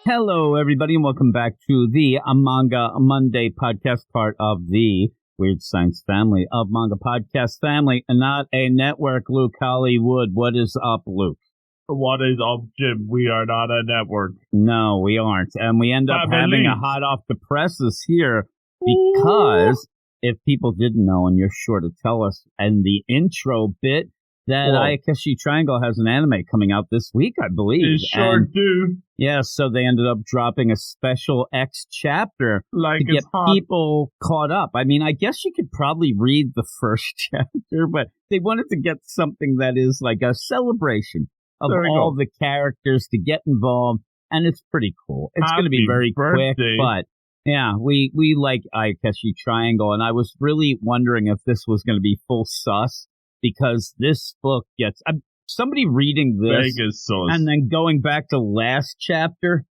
Hello, everybody, and welcome back to the Manga Monday podcast, part of the Weird Science family of Manga Podcast family, and not a network. Luke Hollywood, what is up, Luke? What is up, Jim? We are not a network. No, we aren't. And we end up having a hot off the presses here because if people didn't know, and you're sure to tell us in the intro bit, that Ayakashi Triangle has an anime coming out this week, I believe. They sure do. Yeah, so they ended up dropping a special X chapter to get people caught up. I mean, I guess you could probably read the first chapter, but they wanted to get something that is like a celebration of all the characters to get involved, and it's pretty cool. It's going to be very quick, but yeah, we like Ayakashi Triangle, and I was really wondering if this was going to be full sus, because this book gets... somebody reading this and then going back to last chapter,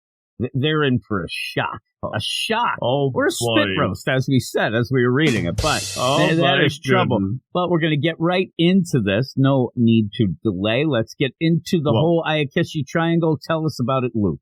they're in for a shock. A shock. Or a spit roast, as we said, as we were reading it. But that is trouble. But we're going to get right into this. No need to delay. Let's get into the whole Ayakashi Triangle. Tell us about it, Luke.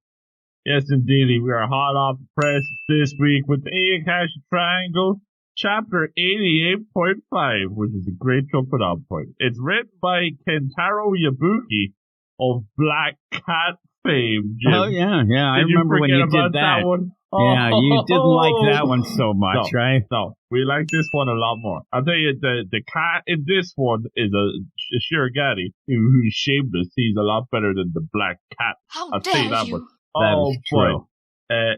Yes, indeed. We are hot off the press this week with the Ayakashi Triangle. Chapter 88.5, which is a great jumping off point. It's written by Kentaro Yabuki of Black Cat fame, Jim. Oh, yeah. I remember when you did that. One? Yeah, you didn't like that one so much, right? No, we like this one a lot more. I'll tell you, the cat in this one is a Shirogane who's shameless. He's a lot better than the Black Cat. I'll tell you that one. That is true. Boy.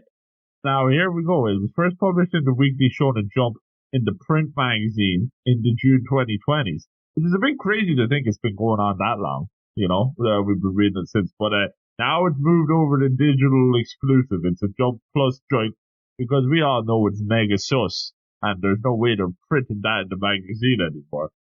Now, here we go. It was first published in the Weekly Shonen Jump in the print magazine in the June 2020s. It is a bit crazy to think it's been going on that long, you know. We've been reading it since, but now it's moved over to digital exclusive. It's a Jump Plus joint, because we all know it's mega sus, and there's no way they're printing that in the magazine anymore.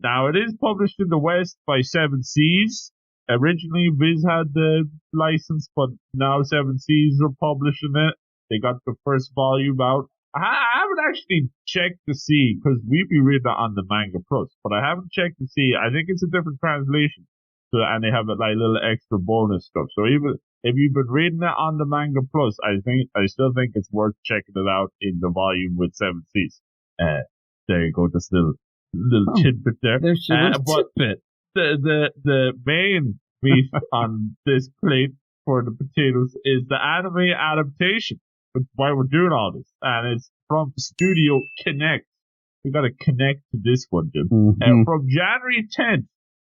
Now, it is published in the West by Seven Seas. Originally, Viz had the license, but now Seven Seas are publishing it. They got the first volume out. I haven't actually checked to see, because we've been reading it on the Manga Plus, but I haven't checked to see. I think it's a different translation. So, and they have like little extra bonus stuff. So even if you've been reading it on the Manga Plus, I still think it's worth checking it out in the volume with Seven Seas. There you go, this little tidbit there. There's a tidbit. The main meat on this plate for the potatoes is the anime adaptation. Why we're doing all this, and it's from Studio Connect. We got to connect to this one, Jim. From January 10th,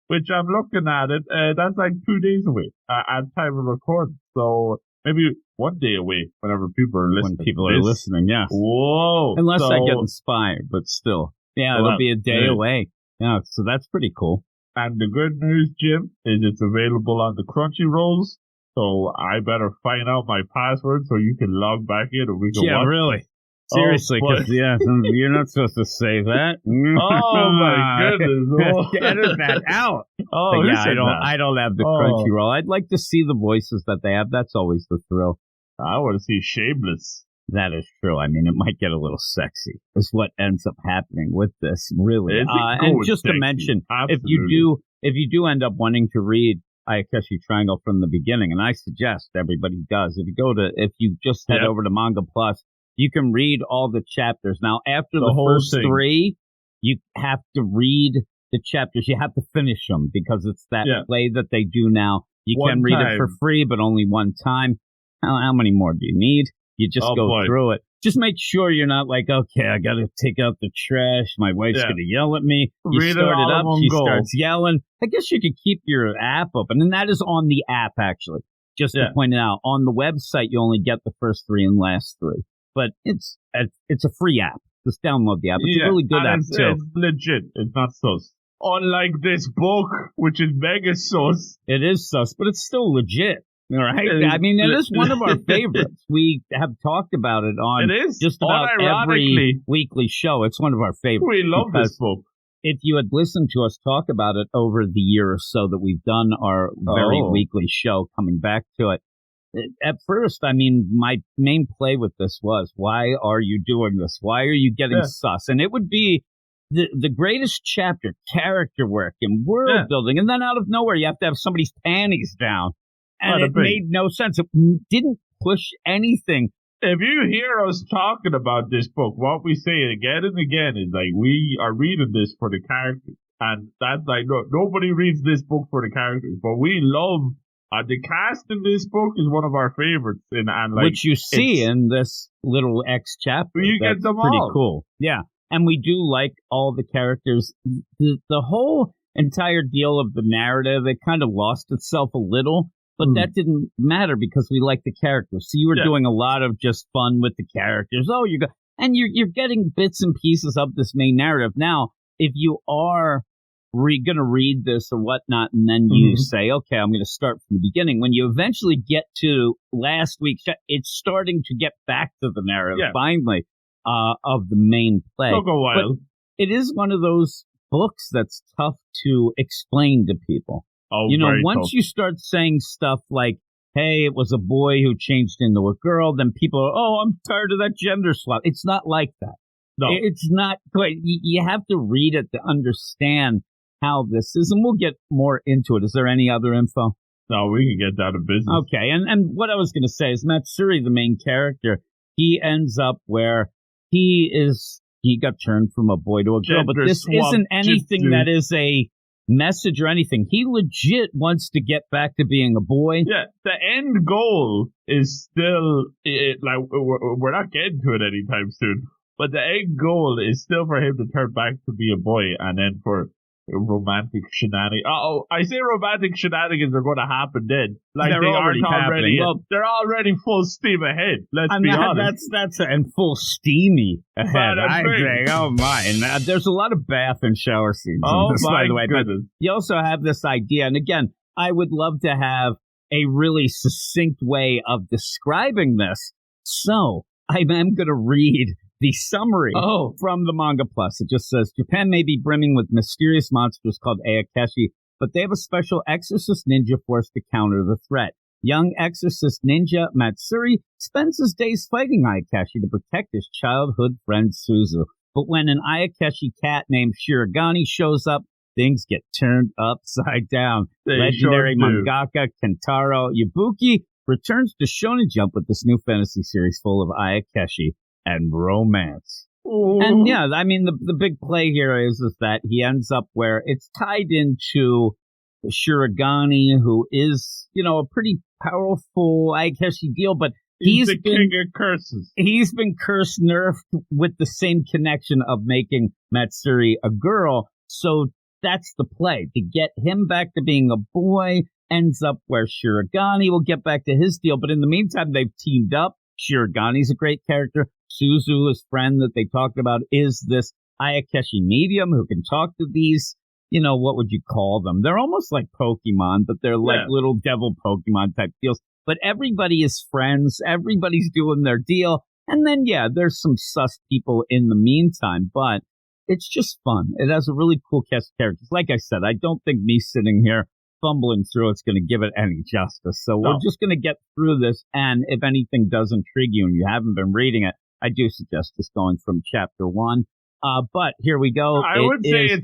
which I'm looking at it, that's like 2 days away at time of recording. So maybe 1 day away whenever people are listening. When people are listening, yes. Whoa! Unless I get inspired, but still, yeah, it'll be a day away. Yeah, so that's pretty cool. And the good news, Jim, is it's available on the Crunchyrolls. So I better find out my password so you can log back in and we can watch. Yeah, really. Seriously, because you're not supposed to say that. Oh my goodness! Edit that out. I don't have the Crunchyroll. I'd like to see the voices that they have. That's always the thrill. I want to see Shameless. That is true. I mean, it might get a little sexy. Is what ends up happening with this, really. And just to mention, if you do end up wanting to read Ayakashi Triangle from the beginning, and I suggest everybody does. If you just head over to Manga Plus, you can read all the chapters. Now, after the first three, you have to read the chapters. You have to finish them, because it's that play that they do now. You can read it for free, but only one time. How many more do you need? You just go through it. Just make sure you're not like, okay, I got to take out the trash. My wife's going to yell at me. You start it up. She starts yelling. I guess you could keep your app open. And that is on the app, actually. Just to point it out. On the website, you only get the first three and last three. But it's a free app. Just download the app. It's a really good app, too. It's legit. It's not sus. Unlike this book, which is mega sus. It is sus, but it's still legit. All right. I mean, it is one of our favorites. We have talked about it on just about every weekly show. It's one of our favorites. We love this book. If you had listened to us talk about it over the year or so that we've done our very weekly show, coming back to it, at first, I mean, my main play with this was, why are you doing this? Why are you getting sus? And it would be the greatest chapter, character work and world building. And then out of nowhere, you have to have somebody's panties down. And it made no sense. It didn't push anything. If you hear us talking about this book, what we say again and again is like, we are reading this for the characters. And that's like, nobody reads this book for the characters, but we love, the cast in this book is one of our favorites. And like, which you see in this little X chapter. You get them pretty all. Cool. Yeah. And we do like all the characters. The whole entire deal of the narrative, it kind of lost itself a little. But that didn't matter because we like the characters. So you were doing a lot of just fun with the characters. Oh, you're getting bits and pieces of this main narrative. Now, if you are going to read this or whatnot, and then you say, okay, I'm going to start from the beginning. When you eventually get to last week's, it's starting to get back to the narrative finally of the main play. Took a while. But it is one of those books that's tough to explain to people. Oh, once you start saying stuff like, hey, it was a boy who changed into a girl, then people are, oh, I'm tired of that gender swap. It's not like that. No. It's not quite. You have to read it to understand how this is, and we'll get more into it. Is there any other info? No, we can get down to business. Okay, and what I was going to say is Matsuri, the main character, he ends up where he got turned from a boy to a girl, but this isn't anything that is a message or anything. He legit wants to get back to being a boy. Yeah, the end goal is still, like, we're not getting to it anytime soon, but the end goal is still for him to turn back to be a boy, and then for romantic shenanigans. I say romantic shenanigans are going to happen then. Like, they're already happening. Well, they're already full steam ahead. Let's be honest. That's and full steamy ahead. I think. Oh my! And there's a lot of bath and shower scenes. Oh in this, my by the way. goodness! But you also have this idea, and again, I would love to have a really succinct way of describing this. So I am going to read the summary from the Manga Plus. It just says, Japan may be brimming with mysterious monsters called Ayakashi, but they have a special exorcist ninja force to counter the threat. Young exorcist ninja Matsuri spends his days fighting Ayakashi to protect his childhood friend Suzu. But when an Ayakashi cat named Shirogane shows up, things get turned upside down. Legendary mangaka Kentaro Yabuki returns to Shonen Jump with this new fantasy series full of Ayakashi and romance. Ooh. And yeah, I mean, the big play here is that he ends up where it's tied into Shirogane, who is, a pretty powerful Ayakashi deal, but he's the king of curses. He's been curse nerfed with the same connection of making Matsuri a girl. So that's the play. To get him back to being a boy ends up where Shirogane will get back to his deal. But in the meantime, they've teamed up. Shirigane's a great character. Suzu, his friend that they talked about, is this Ayakashi medium who can talk to these, what would you call them? They're almost like Pokemon, but they're like little devil Pokemon type deals. But everybody is friends. Everybody's doing their deal. And then, there's some sus people in the meantime, but it's just fun. It has a really cool cast of characters. Like I said, I don't think me sitting here fumbling through it's going to give it any justice. So we're just going to get through this. And if anything does intrigue you and you haven't been reading it, I do suggest just going from chapter 1. But here we go. I would say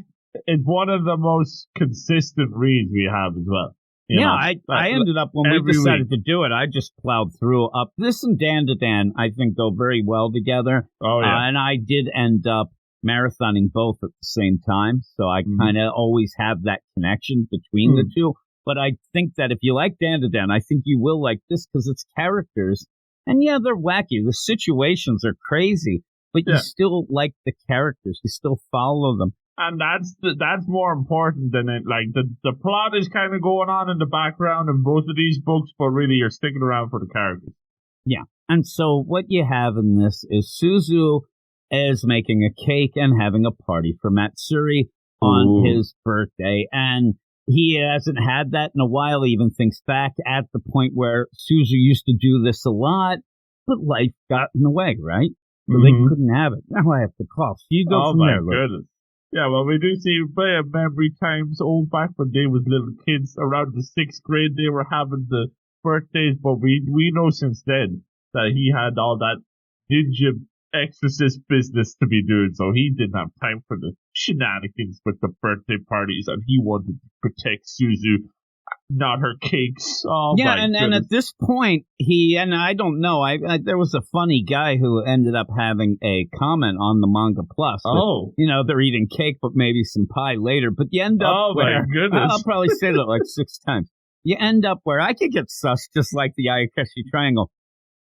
it's one of the most consistent reads we have as well. I ended up, when we decided to do it, I just plowed through up. This and Dan to Dan, I think, go very well together. Oh, yeah. And I did end up marathoning both at the same time. So I kind of always have that connection between the two. But I think that if you like Dan to Dan, I think you will like this because it's characters. And they're wacky. The situations are crazy, but you still like the characters. You still follow them. And that's more important than it. Like, the plot is kind of going on in the background in both of these books, but really you're sticking around for the characters. Yeah. And so what you have in this is Suzu is making a cake and having a party for Matsuri on his birthday. And he hasn't had that in a while. He even thinks back at the point where Suzu used to do this a lot, but life got in the way, right? So they couldn't have it. Now I have to call. So you go from there. Oh, my goodness. Yeah, well, we do see memory times old back when they was little kids. Around the 6th grade, they were having the birthdays, but we know since then that he had all that ninja exorcist business to be doing, so he didn't have time for the shenanigans with the birthday parties, and he wanted to protect Suzu. not her cakes. Oh, yeah, and at this point, I don't know, there was a funny guy who ended up having a comment on the Manga Plus. That, they're eating cake, but maybe some pie later. But you end up where, my goodness. I'll probably say that like 6 times. You end up where I could get sus, just like the Ayakashi Triangle.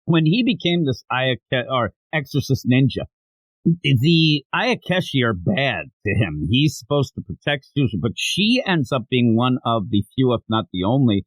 When he became this exorcist ninja, the Ayakashi are bad to him. He's supposed to protect Susan, but she ends up being one of the few, if not the only,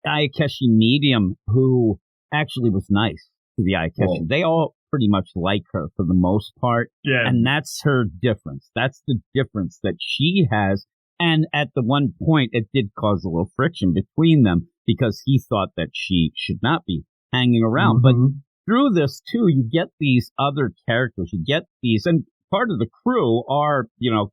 Ayakashi medium who actually was nice to the Ayakashi. Whoa. They all pretty much like her for the most part. Yeah. And that's her difference. That's the difference that she has. And at the one point, it did cause a little friction between them because he thought that she should not be hanging around. Mm-hmm. But through this, too, you get these other characters. You get these, and part of the crew are,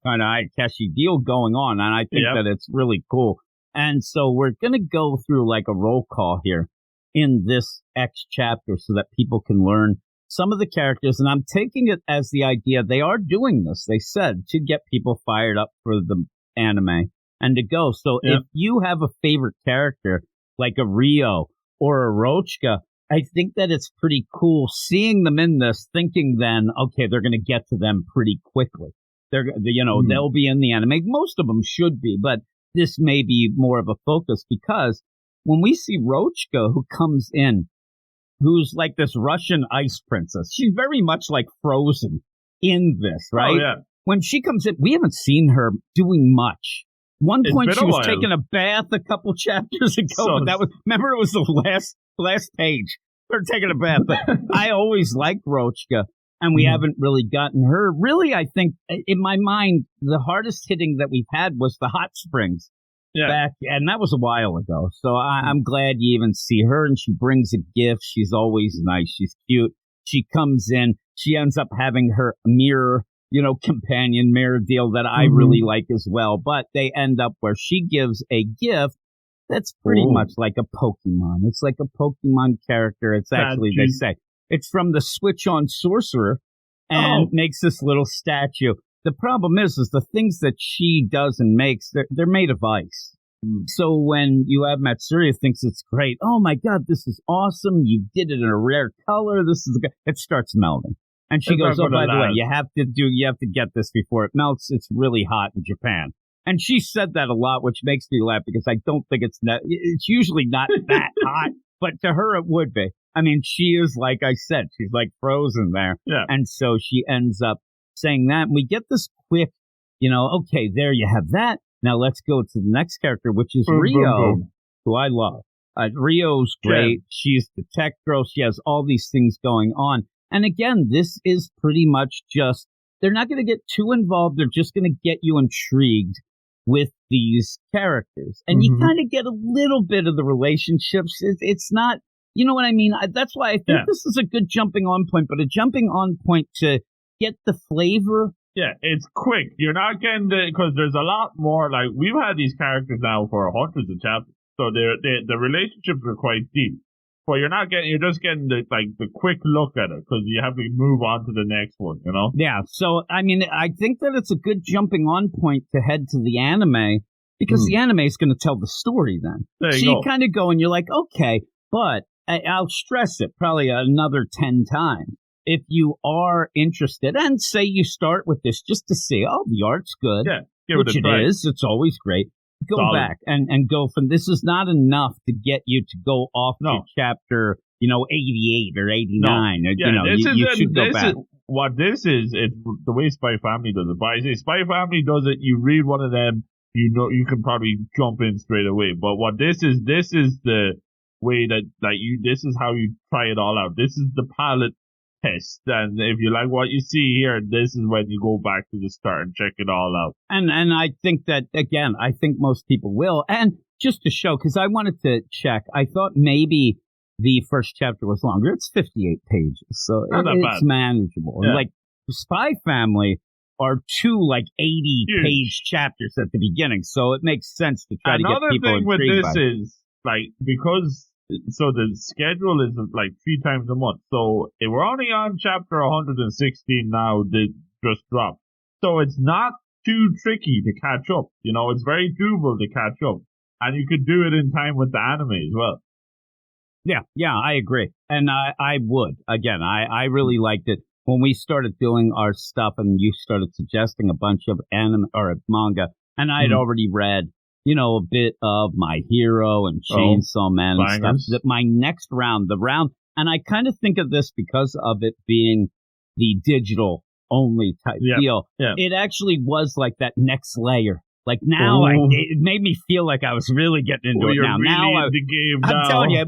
kind of Ayakashi deal going on. And I think that it's really cool. And so we're going to go through like a roll call here in this X chapter so that people can learn some of the characters. And I'm taking it as the idea they are doing this, they said, to get people fired up for the anime and to go. So if you have a favorite character like a Rio or a Rochka, I think that it's pretty cool seeing them in this, thinking then, okay, they're going to get to them pretty quickly. They'll be in the anime. Most of them should be, but this may be more of a focus because when we see Rochka, who comes in, who's like this Russian ice princess, she's very much like Frozen in this, right? Oh, yeah. When she comes in, we haven't seen her doing much. One point she was taking a bath a couple chapters ago, but remember it was the last page. Her taking a bath. But I always liked Rochka, and we haven't really gotten her. Really, I think, in my mind, the hardest hitting that we've had was the hot springs back, and that was a while ago. So I'm glad you even see her, and she brings a gift. She's always nice. She's cute. She comes in. She ends up having her mirror, companion mirror deal that I really like as well. But they end up where she gives a gift that's pretty much like a Pokemon. It's like a Pokemon character. It's actually, they say, it's from the Switch On Sorcerer and makes this little statue. The problem is the things that she does and makes, they're made of ice. So when you have Matsuria thinks it's great, oh my God, this is awesome. You did it in a rare color. It starts melting. And she goes, oh, by the way, you have to get this before it melts. It's really hot in Japan. And she said that a lot, which makes me laugh because I don't think it's usually not that hot, but to her it would be. I mean, she is, like I said, she's like Frozen there. Yeah. And so she ends up saying that. And we get this quick, okay, there you have that. Now let's go to the next character, which is Rio, who I love. Rio's great. Yeah. She's the tech girl. She has all these things going on. And again, this is pretty much just, they're not going to get too involved. They're just going to get you intrigued with these characters. And you kind of get a little bit of the relationships. It's not, you know what I mean? That's why I think this is a good jumping on point, but a jumping on point to get the flavor. Yeah, it's quick. You're not getting because there's a lot more, like, we've had these characters now for hundreds of chapters, so the relationships are quite deep. But you're just getting the quick look at it because you have to move on to the next one, Yeah. So, I mean, I think that it's a good jumping on point to head to the anime because the anime is going to tell the story then. So you kind of go and you're like, okay, but I'll stress it probably another 10 times. If you are interested, and say you start with this just to see, the art's good, which it is, it's always great. Go back and go from, this is not enough to get you to go off to chapter, 88 or 89. No. You should go back. What this is, it's the way Spy Family does it. But I say Spy Family does it, you read one of them, you can probably jump in straight away. But what this is the way that this is how you try it all out. This is the palette test, and if you like what you see here, this is when you go back to the start and check it all out. And I think that, again, I think most people will. And just to show, because I wanted to check, I thought maybe the first chapter was longer. It's 58 pages, so it's manageable. Yeah. Like, Spy Family are 2 80-page chapters at the beginning, so it makes sense to try to get people intrigued by it. Another thing with this is, because so the schedule is 3 times a month. So if we're only on chapter 116 now, they just dropped. So it's not too tricky to catch up. It's very doable to catch up. And you could do it in time with the anime as well. Yeah, I agree. And I would. Again, I really liked it. When we started doing our stuff and you started suggesting a bunch of anime or manga, and I had already read, a bit of My Hero and Chainsaw Man and stuff, that my next round, and I kind of think of this because of it being the digital only type deal. Yeah. It actually was like that next layer. Like now, it made me feel like I was really getting into it now. I'm telling you,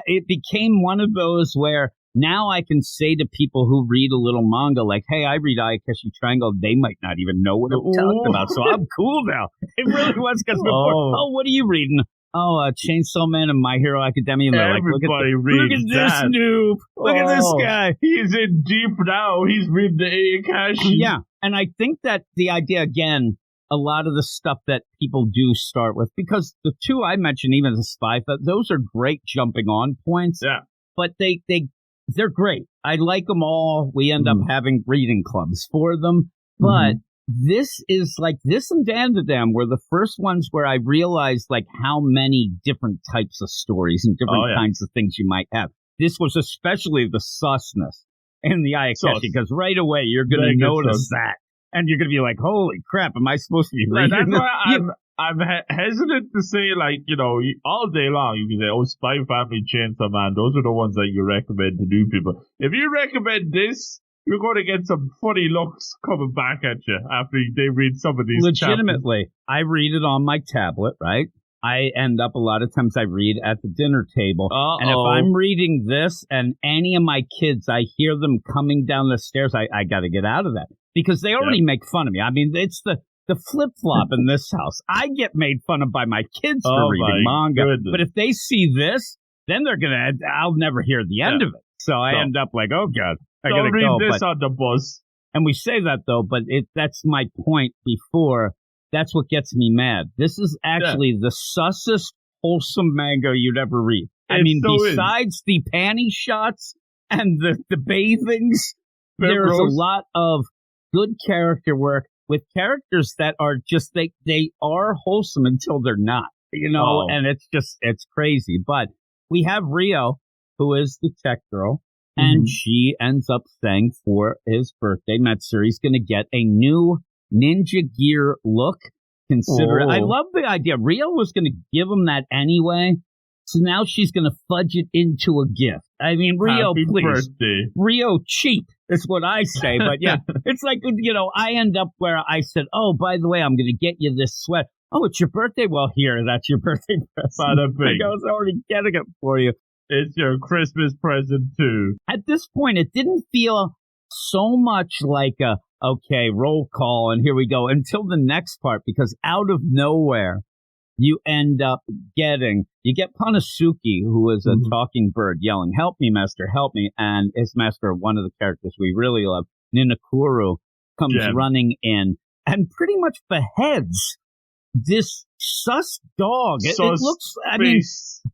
it became one of those where now I can say to people who read a little manga, like, hey, I read Ayakashi Triangle. They might not even know what I'm talking about. So I'm cool now. It really was because before, what are you reading? Chainsaw Man and My Hero Academia. And they're like, look at this noob. Look at this guy. He's in deep now. He's reading the Ayakashi. Yeah. And I think that the idea, again, a lot of the stuff that people do start with, because the two I mentioned, even the spy, those are great jumping on points. Yeah. But they're great. I like them all. We end up having reading clubs for them. But this is like, this and Dandadam were the first ones where I realized like how many different types of stories and different kinds of things you might have. This was especially the susness in the Ayakashi, because right away you're going to notice that. And you're going to be like, holy crap, am I supposed to be reading this? That's why I'm hesitant to say, like, all day long, you can say, Spy Family, Chainsaw Man, those are the ones that you recommend to new people. If you recommend this, you're going to get some funny looks coming back at you after they read some of these Legitimately, chapters. I read it on my tablet, right? I end up, a lot of times I read at the dinner table. And if I'm reading this and any of my kids, I hear them coming down the stairs, I got to get out of that. Because they already make fun of me. I mean, it's the flip-flop in this house. I get made fun of by my kids for reading manga. Goodness. But if they see this, then I'll never hear the end of it. So I end up like, oh, God, I got to go. Don't read this on the bus. And we say that, though, but that's my point before. That's what gets me mad. This is actually the sussest, wholesome manga you'd ever read. Besides the panty shots and the bathings, there's a lot of good character work with characters that are just, they are wholesome until they're not, and it's crazy. But we have Rio, who is the tech girl, and she ends up saying for his birthday, Matsuri's going to get a new Ninja Gear look. I love the idea. Rio was going to give him that anyway. So now she's going to fudge it into a gift. I mean, Rio, Happy please. Birthday. Rio cheap is what I say. But yeah, it's like, I end up where I said, oh, by the way, I'm going to get you this sweat. Oh, it's your birthday? Well, here, that's your birthday present. I was already getting it for you. It's your Christmas present, too. At this point, it didn't feel so much like okay, roll call, and here we go, until the next part, because out of nowhere, you end up you get Panosuke, who is a talking bird, yelling, help me, master, help me. And his master, one of the characters we really love, Ninakuru, comes running in and pretty much beheads this sus dog. It looks,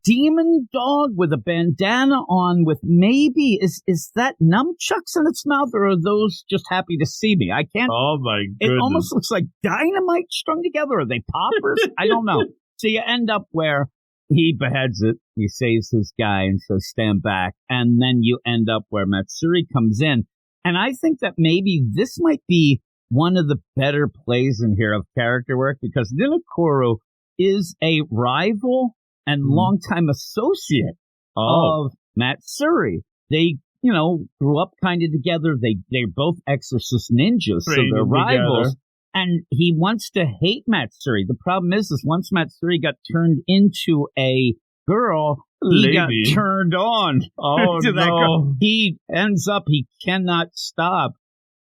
demon dog with a bandana on with maybe, is that nunchucks in its mouth, or are those just happy to see me? I can't. Oh my goodness. It almost looks like dynamite strung together. Are they poppers? I don't know. So you end up where he beheads it. He saves his guy and says, stand back. And then you end up where Matsuri comes in. And I think that maybe this might be one of the better plays in here of character work, because Ninakuru is a rival and longtime associate of Matsuri. They, grew up kind of together. They're both exorcist ninjas, so they're rivals. Together. And he wants to hate Matsuri. The problem is once Matsuri got turned into a girl, he got turned on to that girl. He ends up, he cannot stop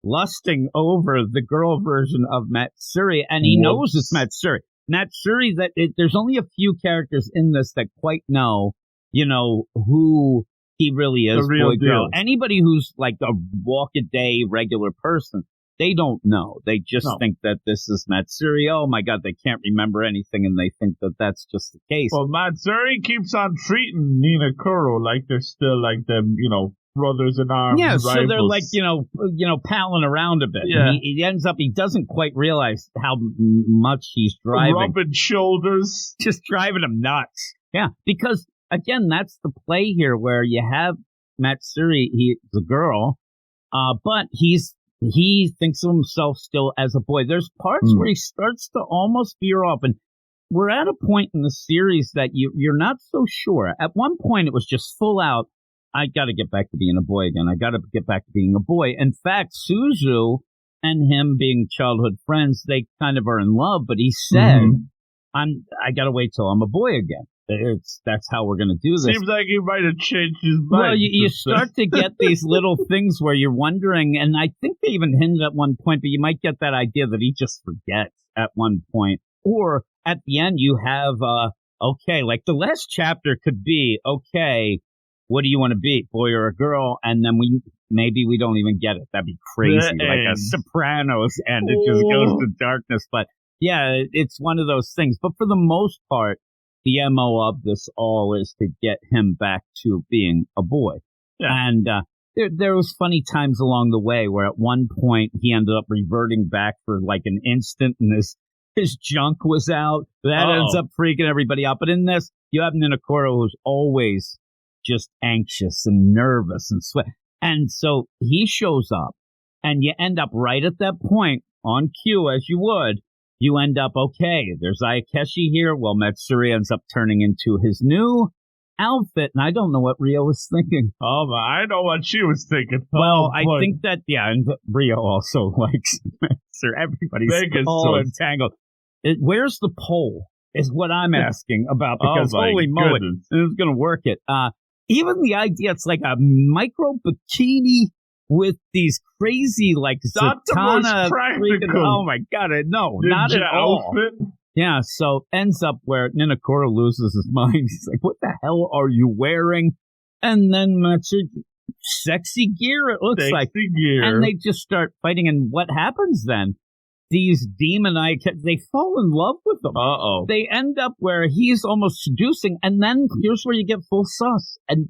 lusting over the girl version of Matsuri, and he knows it's Matsuri. Matsuri, there's only a few characters in this that quite know, who he really is, the real boy, girl. Anybody who's like a walk-a-day regular person, they don't know. They just think that this is Matsuri. Oh my God, they can't remember anything, and they think that that's just the case. Well, Matsuri keeps on treating Ninakuru like they're still like them, brothers in arms. Yeah, rivals. so they're like, palling around a bit. Yeah. He ends up, he doesn't quite realize how much he's driving. Rubbing shoulders. Just driving him nuts. Yeah, because, again, that's the play here where you have Matsuri, he's a girl, but he thinks of himself still as a boy. There's parts where he starts to almost veer off, and we're at a point in the series that you're not so sure. At one point, it was just full out, I got to get back to being a boy again. I got to get back to being a boy. In fact, Suzu and him being childhood friends, they kind of are in love, but he said, I got to wait till I'm a boy again. That's how we're going to do this. Seems like he might have changed his mind. Well, you start to get these little things where you're wondering, and I think they even hinted at one point, but you might get that idea that he just forgets at one point. Or at the end, you have, okay, like the last chapter could be, okay, what do you want to be, boy or a girl? And then maybe we don't even get it. That'd be crazy, like a Sopranos end. It just goes to darkness. But yeah, it's one of those things. But for the most part, the MO of this all is to get him back to being a boy. Yeah. And there was funny times along the way where at one point he ended up reverting back for like an instant and his junk was out. That ends up freaking everybody out. But in this, you have Ninokoro who's always just anxious and nervous and sweat. And so he shows up and you end up right at that point on cue as you would. You end up, okay, there's Ayakashi here. Well, Matsuri ends up turning into his new outfit, and I don't know what Rio was thinking. Oh, I know what she was thinking. Well, I think that, and Rio also likes Matsuri. Everybody's all entangled. Where's the pole is what I'm asking about, because holy moly, it's going to work it. Even the idea, it's like a micro bikini with these crazy, like, Zatanna freaking, oh my god, no, not at all. Outfit. Yeah, so ends up where Ninokoro loses his mind. He's like, what the hell are you wearing? And then Matsuri, sexy gear, it looks like. Gear. And they just start fighting, and what happens then? These demon they fall in love with them. Uh-oh. They end up where he's almost seducing, and then here's where you get full sus. And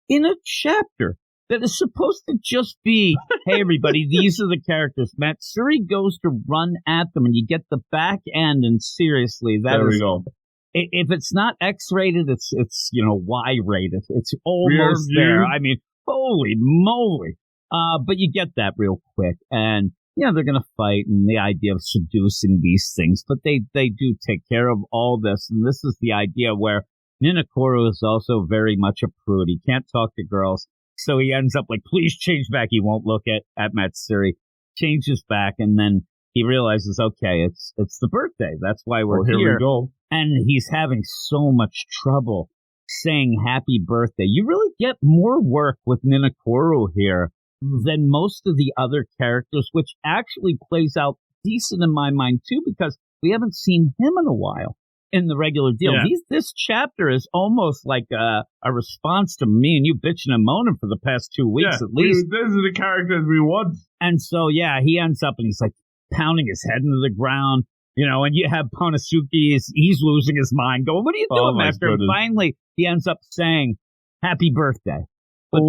in a chapter that is supposed to just be, hey, everybody, these are the characters. Matsuri goes to run at them, and you get the back end, and seriously, there we go. If it's not X-rated, it's Y-rated. It's almost there. I mean, holy moly. But you get that real quick, and they're going to fight, and the idea of seducing these things, but they do take care of all this, and this is the idea where Ninokoro is also very much a prude. He can't talk to girls. So he ends up like, please change back. He won't look at Matsuri, changes back, and then he realizes, okay, it's the birthday. That's why we're here. Here we go. And he's having so much trouble saying happy birthday. You really get more work with Ninokoro here than most of the other characters, which actually plays out decent in my mind too, because we haven't seen him in a while in the regular deal. Yeah. This chapter is almost like a response to me and you bitching and moaning for the past 2 weeks at least. These are the characters we want. And so, he ends up and he's like pounding his head into the ground, and you have Konosuke, he's losing his mind, going, what are you doing, Master? And finally, he ends up saying, happy birthday. But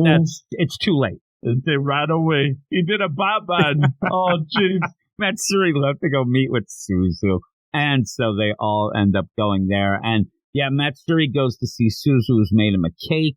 it's too late. They ran away. He did a Batman. Oh, jeez. Matsuri left to go meet with Suzu. And so they all end up going there. And Matsuri goes to see Suzu, who's made him a cake.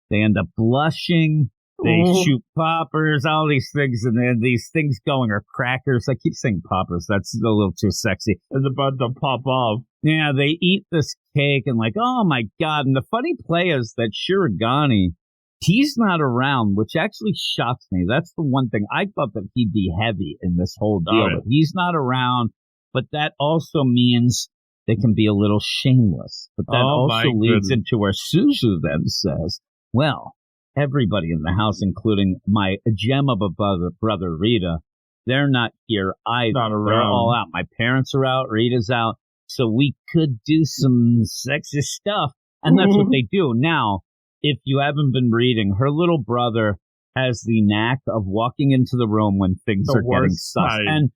They end up blushing. They shoot poppers, all these things. And then these things going are crackers. I keep saying poppers. That's a little too sexy. It's about to pop off. Yeah, they eat this cake and like, oh my god. And the funny play is that Shirogane, he's not around, which actually shocks me. That's the one thing. I thought that he'd be heavy in this whole deal, but he's not around. But that also means they can be a little shameless. But that also leads into where Suzu then says, well, everybody in the house, including my gem of a brother Rita, they're not here either. Not around. They're all out. My parents are out. Rita's out. So we could do some sexy stuff. And that's what they do. Now, if you haven't been reading, her little brother has the knack of walking into the room when things are getting sus. And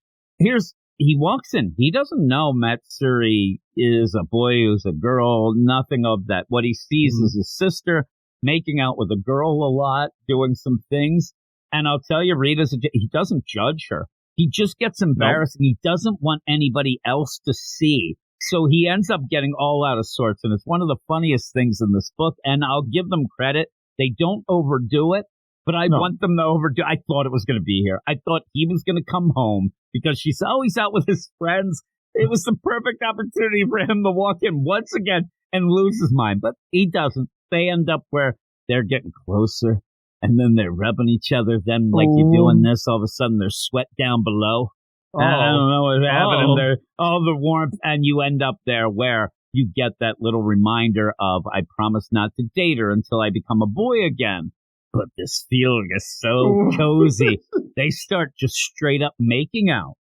he walks in. He doesn't know Matsuri is a boy who's a girl, nothing of that. What he sees is his sister, making out with a girl a lot, doing some things. And I'll tell you, he doesn't judge her. He just gets embarrassed, and he doesn't want anybody else to see. So he ends up getting all out of sorts, and it's one of the funniest things in this book. And I'll give them credit. They don't overdo it, but I want them to overdo it. I thought it was going to be here. I thought he was going to come home because she's always out with his friends. It was the perfect opportunity for him to walk in once again and lose his mind, but he doesn't. They end up where they're getting closer, and then they're rubbing each other. Then, like you're doing this, all of a sudden there's sweat down below. I don't know what's happening there. All the warmth, and you end up there where you get that little reminder of, I promise not to date her until I become a boy again. But this feeling is so cozy. They start just straight up making out.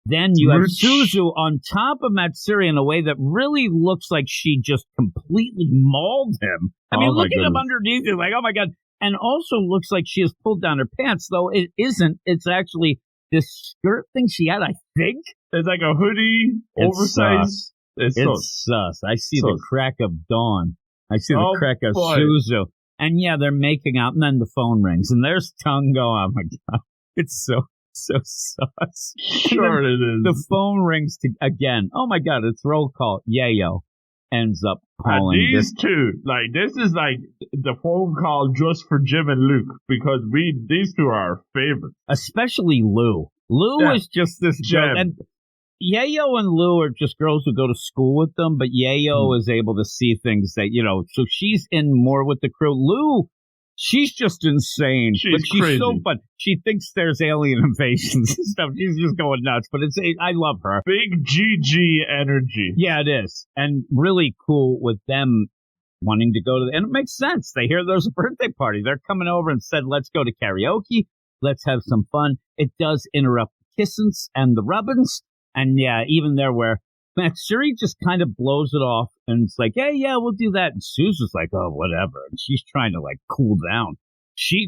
Then you have Suzu on top of Matsuri in a way that really looks like she just completely mauled him. I mean, look at him underneath it, like, oh my God. And also looks like she has pulled down her pants, though it isn't. It's actually this skirt thing she had, I think. It's like a hoodie, oversized. It's sus. I see the crack of dawn. I see the crack of Suzu. And yeah, they're making out, and then the phone rings, and there's tongue going, oh my God. It's so sus. Sure it is. The phone rings again. Oh my God, it's roll call. Yayo ends up calling. And these two, like, this is like the phone call just for Jim and Luke, because these two are our favorites. Especially Lou. Lou is just this Jim. And Yayo and Lou are just girls who go to school with them, but Yayo is able to see things that, so she's in more with the crew. Lou, she's just insane, but she's crazy. So fun. She thinks there's alien invasions and stuff. She's just going nuts, but I love her. Big GG energy. Yeah, it is. And really cool with them wanting to go and it makes sense. They hear there's a birthday party. They're coming over and said, let's go to karaoke. Let's have some fun. It does interrupt the kissings and the rubbins. And yeah, even there where Matsuri just kind of blows it off and it's like, hey, yeah, we'll do that. And Suzu's like, oh, whatever. And she's trying to like cool down.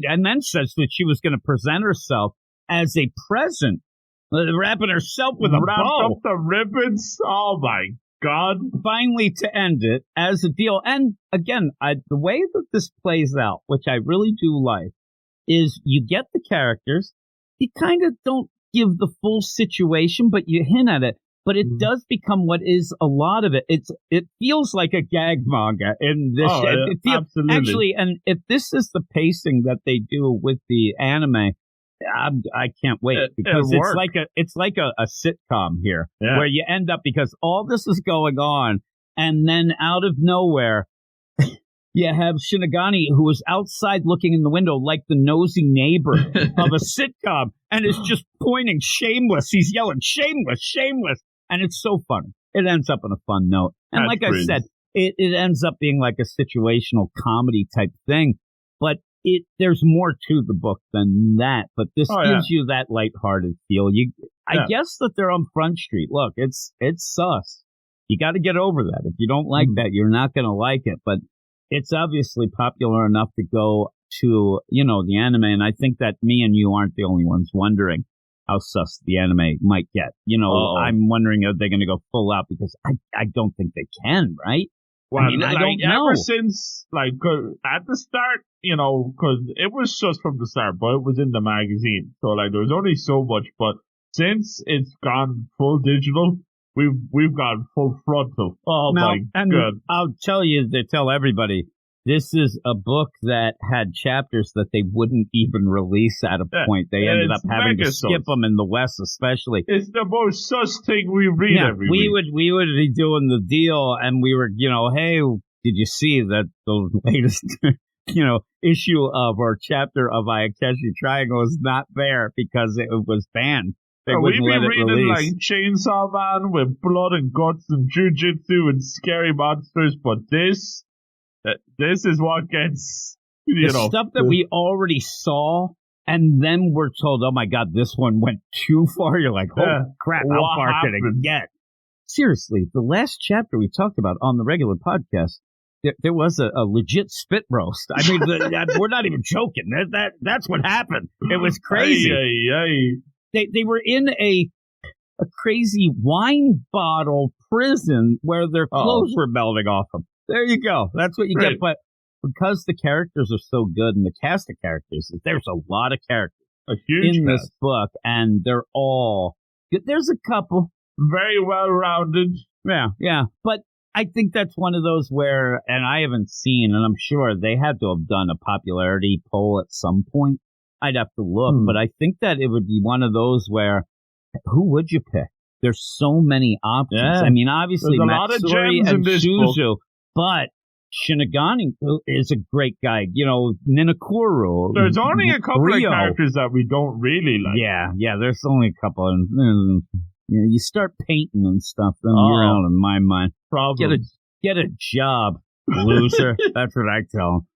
And then says that she was going to present herself as a present, wrapping herself with a bow. Up the ribbons. Oh my God. Finally to end it as a deal. And again, the way that this plays out, which I really do like, is you get the characters. You kind of don't give the full situation, but you hint at it. But it does become what is a lot of it. It feels like a gag manga in this. Absolutely. Actually, and if this is the pacing that they do with the anime, I can't wait because it's like a sitcom here where you end up because all this is going on, and then out of nowhere. You have Shinigami, who is outside looking in the window like the nosy neighbor of a sitcom, and is just pointing shameless. He's yelling, shameless, shameless. And it's so funny. It ends up on a fun note. And like I said, it ends up being like a situational comedy type thing. But there's more to the book than that. But this gives you that lighthearted feel. I guess that they're on Front Street. Look, it's sus. You got to get over that. If you don't like that, you're not going to like it. But it's obviously popular enough to go to, the anime. And I think that me and you aren't the only ones wondering how sus the anime might get. I'm wondering, are they going to go full out? Because I don't think they can, right? Well, I don't know. Ever since, at the start, because it was just from the start, but it was in the magazine. So, there was only so much. But since it's gone full digital, we've gone full frontal. Oh, my God. I'll tell everybody, this is a book that had chapters that they wouldn't even release at a point. They ended up having to skip them in the West, especially. It's the most sus thing we read every week. We would be doing the deal, and we were, hey, did you see that the latest, issue of or chapter of Ayakashi Triangle is not there because it was banned. They wouldn't let it reading release. Chainsaw Man with blood and guts and jujitsu and scary monsters, but this is what gets, stuff that we already saw, and then we're told, oh my God, this one went too far. You're like, oh crap, how far could it get? Seriously, the last chapter we talked about on the regular podcast, there was a legit spit roast. I mean, we're not even joking. That's what happened. It was crazy. They were in a crazy wine bottle prison where their clothes were melting off them. There you go. That's what you get. But because the characters are so good and the cast of characters, there's a lot of characters in this book, and they're all good. There's a couple very well rounded. Yeah. But I think that's one of those where, and I haven't seen, and I'm sure they had to have done a popularity poll at some point. I'd have to look, but I think that it would be one of those where, who would you pick? There's so many options. Yeah. I mean, obviously, Matsuri and Suzu, but Shinigami is a great guy. You know, Ninokuru. There's only a couple of characters that we don't really like. Yeah, there's only a couple. And you start painting and stuff, then you're out of my mind. Get a job, loser. That's what I tell him.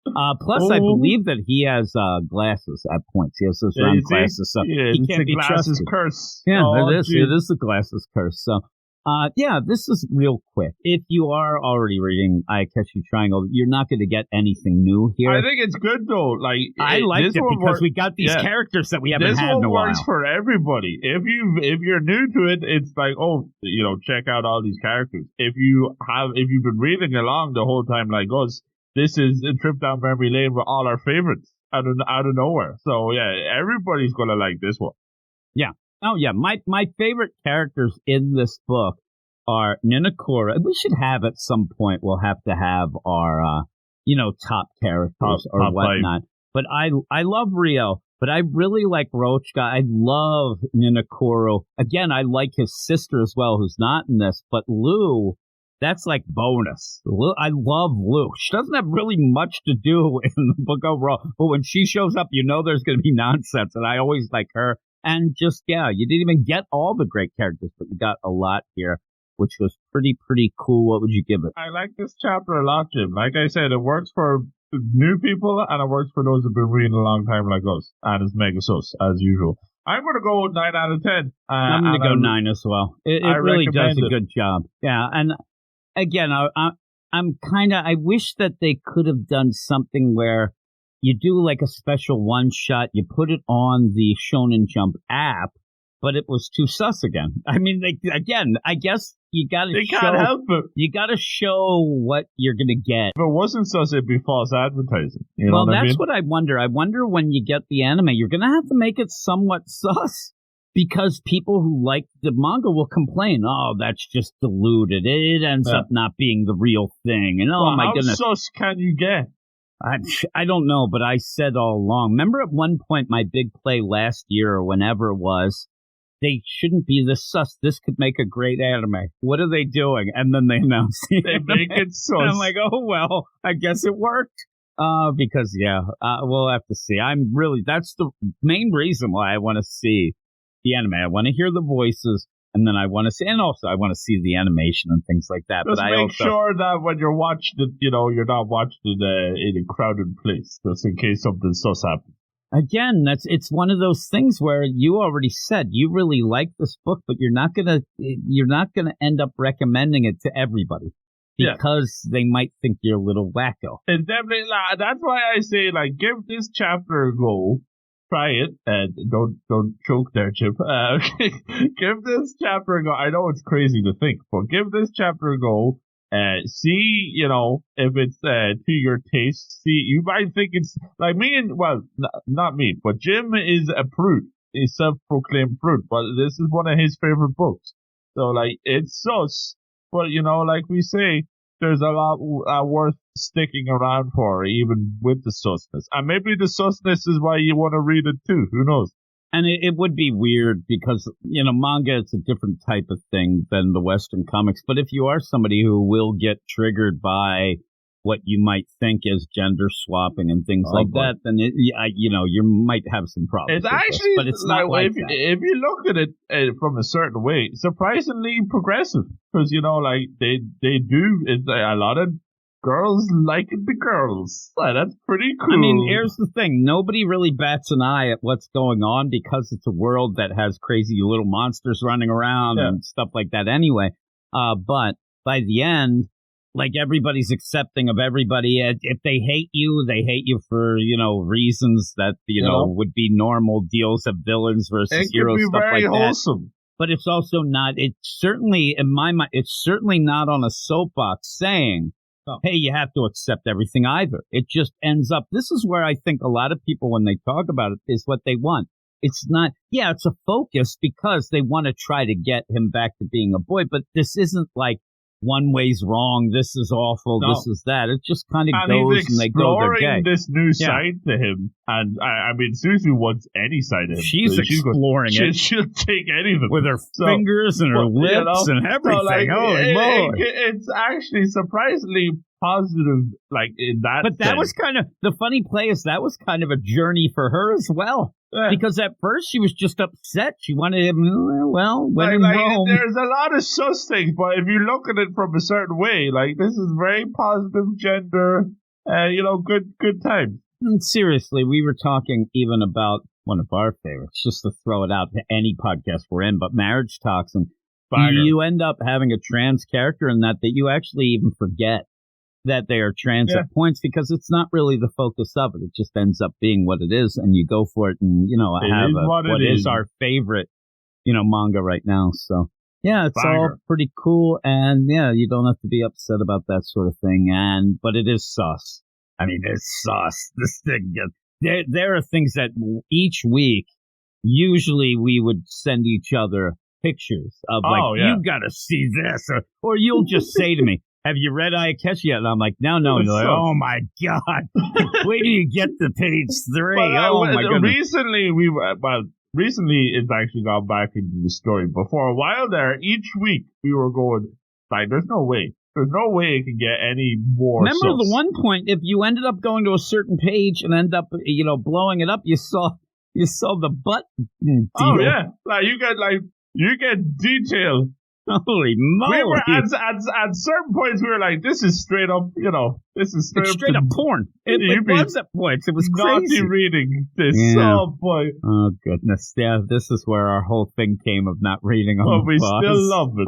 Plus, I believe that he has glasses at points. He has those round glasses, so he can't be trusted. Curse. Yeah, it is the glasses curse. So, this is real quick. If you are already reading Ayakashi Triangle, you're not going to get anything new here. I think it's good though. Like I liked it because we got these characters that we haven't had in a while. This one works for everybody. If you're new to it, it's like, check out all these characters. If you've been reading along the whole time like us, this is a trip down memory lane with all our favorites out of nowhere. So yeah, everybody's gonna like this one. Yeah. Oh, yeah. My favorite characters in this book are Ninokura. We should have at some point, we'll have to have our, top characters or whatnot. But I love Rio, but I really like Rochka. I love Ninokuru. Again, I like his sister as well, who's not in this. But Lou, that's like bonus. I love Lou. She doesn't have really much to do in the book overall. But when she shows up, there's going to be nonsense. And I always like her. And you didn't even get all the great characters, but you got a lot here, which was pretty cool. What would you give it? I like this chapter a lot, Jim. Like I said, it works for new people, and it works for those who've been reading a long time like us. And it's mega sus, as usual. I'm going to go with 9 out of 10. I'm going to go 9 as well. It really does a good job. Yeah, and again, I wish that they could have done something where you do like a special one-shot, you put it on the Shonen Jump app, but it was too sus again. I mean, I guess you gotta can't help it. You gotta show what you're gonna get. If it wasn't sus, it'd be false advertising. That's what I wonder. I wonder when you get the anime, you're gonna have to make it somewhat sus. Because people who like the manga will complain, oh, that's just diluted. It ends up not being the real thing. And my goodness. How sus can you get? I don't know, but I said all along. Remember at one point, my big play last year or whenever it was, they shouldn't be this sus. This could make a great anime. What are they doing? And then they announced they make it sus. And I'm like, oh, well, I guess it worked. Because, we'll have to see. That's the main reason why I want to see the anime. I want to hear the voices. And then I want to see, and also I want to see the animation and things like that. Just make sure that when you're watching it, you're not watching it in a crowded place, just in case something sus happens. Again, it's one of those things where you already said you really like this book, but you're not gonna end up recommending it to everybody because they might think you're a little wacko. It's definitely that's why I say give this chapter a go. Try it and don't choke there, Chip. Give this chapter a go. I know it's crazy to think, but give this chapter a go. See, if it's to your taste. See, you might think it's like me not me, but Jim is a prude. He's self-proclaimed prude, but this is one of his favorite books. So it's sus, but like we say, there's a lot worth sticking around for, even with the susness. And maybe the susness is why you want to read it too. Who knows? And it would be weird because, manga is a different type of thing than the Western comics. But if you are somebody who will get triggered by what you might think is gender swapping and things that, then you might have some problems. It's actually, but it's not like that. If you look at it from a certain way, surprisingly progressive, because they do. It's a lot of girls liking the girls. That's pretty cool. I mean, here's the thing: nobody really bats an eye at what's going on because it's a world that has crazy little monsters running around and stuff like that. Anyway, but by the end, everybody's accepting of everybody. If they hate you for, reasons that, would be normal deals of villains versus heroes, stuff like that. It can be very wholesome. But it's also not, it's certainly, in my mind, it's certainly not on a soapbox saying hey, you have to accept everything either. It just ends up, this is where I think a lot of people, when they talk about it, is what they want. It's not, it's a focus because they want to try to get him back to being a boy, but this isn't like one way's wrong, this is awful, this is that. It just kind of goes and they go their day. This new side to him, and I mean, Suzu wants any side of him. She's exploring it. She'll take anything. With her fingers and her lips and everything. Holy moly. It's actually surprisingly positive, like, in that But that was kind of, the funny play is that was kind of a journey for her as well. Yeah. Because at first she was just upset. She wanted him, when in Rome. There's a lot of sus things, but if you look at it from a certain way, like, this is very positive gender, good time. And seriously, we were talking even about one of our favorites, just to throw it out to any podcast we're in, but Marriage Talks. And you end up having a trans character in that you actually even forget that they are trans at points because it's not really the focus of it. It just ends up being what it is, and you go for it. And what is our favorite, manga right now. So it's all pretty cool, and you don't have to be upset about that sort of thing. But it is sus. I mean, it's sus. This thing. There are things that each week, usually we would send each other pictures of you got to see this, or you'll just say to me, have you read Ayakashi yet? And I'm like, no. And you're like, oh my God. Wait till you get to page 3. My goodness. Recently it's actually gone back into the story. But for a while there, each week we were going, like, there's no way it can get any more. Remember the one point, if you ended up going to a certain page and end up, blowing it up, you saw the butt deal. Oh yeah. You get detail. Holy moly. We were at certain points we were like, this is straight up, straight up porn. It was at points. It was crazy. Naughty reading this. Yeah. Oh boy. Oh goodness. Yeah, this is where our whole thing came of not reading on the we still love it.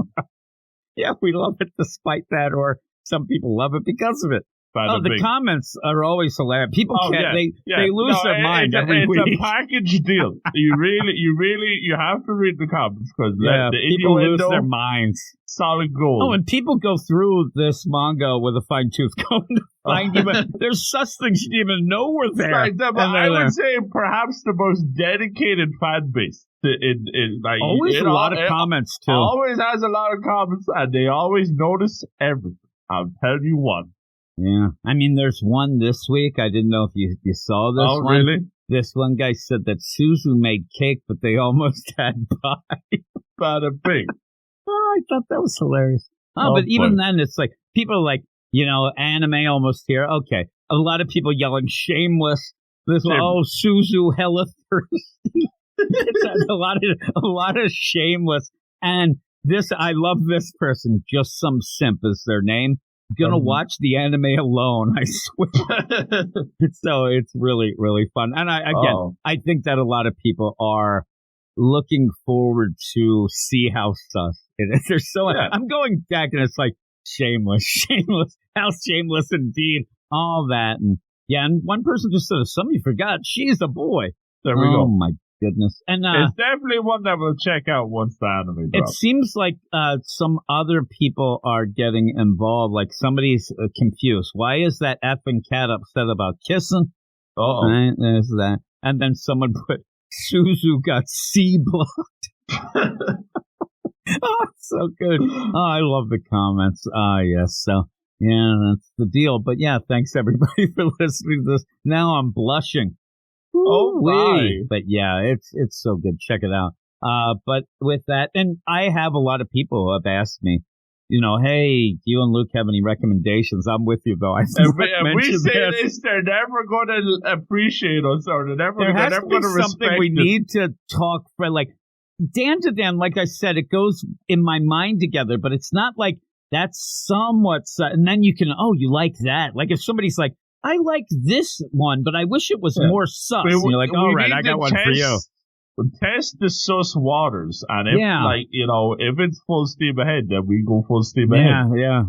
Yeah, we love it despite that, or some people love it because of it. The comments are always hilarious. People they lose their mind every week. It's a package deal. You have to read the comments because people lose their minds. Solid gold. Oh, and people go through this manga with a fine tooth comb to find even there's such things you didn't even know were there. I would say perhaps the most dedicated fan base. Always a lot of comments too. Always has a lot of comments, and they always notice everything. I'll tell you one. Yeah. I mean, there's one this week. I didn't know if you saw this one. Oh, really? This one guy said that Suzu made cake, but they almost had pie. Bada bing. Oh, I thought that was hilarious. But even then, it's like, people are like, anime almost here. Okay. A lot of people yelling shameless. This one, Suzu hella thirsty. It's a lot of shameless. And this, I love this person. Just some simp is their name. Gonna watch the anime alone, I swear. So it's really, really fun. And I think that a lot of people are looking forward to see how sus it is. There's I'm going back and it's like shameless, how shameless indeed, all that. And one person just said, somebody forgot, she's a boy. There we go. Oh my goodness. And it's definitely one that we'll check out once the anime drops. It seems like some other people are getting involved. Like somebody's confused. Why is that effing cat upset about kissing? Right, there's that. And then someone put, Suzu got C blocked. Oh, it's so good. Oh, I love the comments. Yes. So, yeah, that's the deal. But yeah, thanks everybody for listening to this. Now I'm blushing. Oh, my. But yeah, it's so good. Check it out. But with that, and I have a lot of people who have asked me, hey, do you and Luke have any recommendations? I'm with you, though. We say this, they're never going to appreciate us, or they're never going to respect something we need to talk for, like, Dan to Dan, like I said, it goes in my mind together, but it's not like that's somewhat, and then you can, you like that. Like if somebody's like, I like this one, but I wish it was more sus. And you're like, all right, I got one for you. Test the sus waters, and if if it's full steam ahead, then we go full steam ahead. Yeah.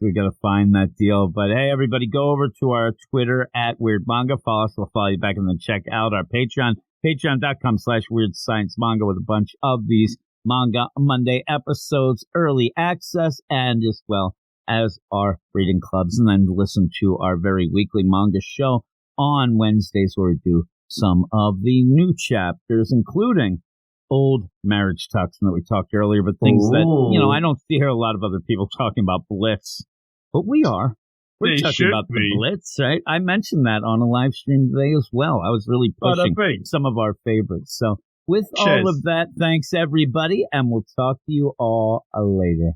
We got to find that deal. But hey, everybody, go over to our Twitter at Weird Manga. Follow us. We'll follow you back, and then check out our Patreon, patreon.com/WeirdScienceManga, with a bunch of these Manga Monday episodes, early access, and as well as our reading clubs, and then listen to our very weekly manga show on Wednesdays where we do some of the new chapters, including old Marriage Toxin that we talked earlier, but things that, I don't hear a lot of other people talking about Blitz, but we are. We're talking about the Blitz, right? I mentioned that on a live stream today as well. I was really pushing some of our favorites. So with all of that, thanks everybody, and we'll talk to you all later.